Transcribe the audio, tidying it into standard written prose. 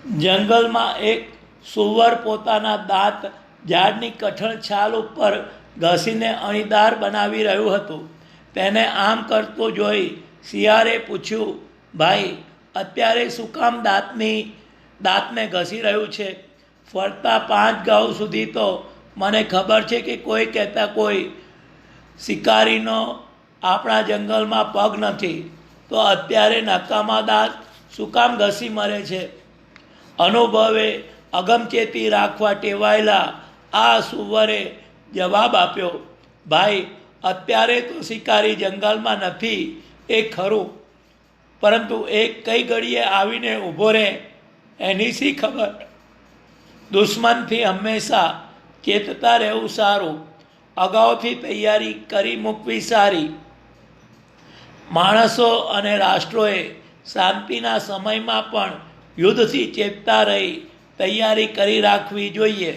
જંગલમાં એક સુવર પોતાના દાંત ઝાડની કઠણ છાલ ઉપર ઘસીને અણીદાર બનાવી રહ્યું હતું. તેને આમ કરતો જોઈ શિયાળે પૂછ્યું, ભાઈ, અત્યારે શું કામ દાંતને ઘસી રહ્યું છે? ફરતા 5 ગાઉ સુધી તો મને ખબર છે કે કોઈ કહેતા કોઈ શિકારીનો આપણા જંગલમાં પગ નથી, તો અત્યારે નકામા દાંત શું કામ ઘસી મરે છે? અનુભવે અગમચેતી રાખવા ટેવાયેલા આ સુવરે જવાબ આપ્યો, ભાઈ, અત્યારે તો શિકારી જંગલમાં નથી એ ખરું, પરંતુ એક કઈ ઘડીએ આવીને ઊભો રહે એની શી ખબર? દુશ્મનથી હંમેશા ચેતતા રહેવું સારું, અગાઉથી તૈયારી કરી મૂકવી સારી. માણસો અને રાષ્ટ્રોએ શાંતિના સમયમાં પણ યુદ્ધથી ચેતતા રહી તૈયારી કરી રાખવી જોઈએ.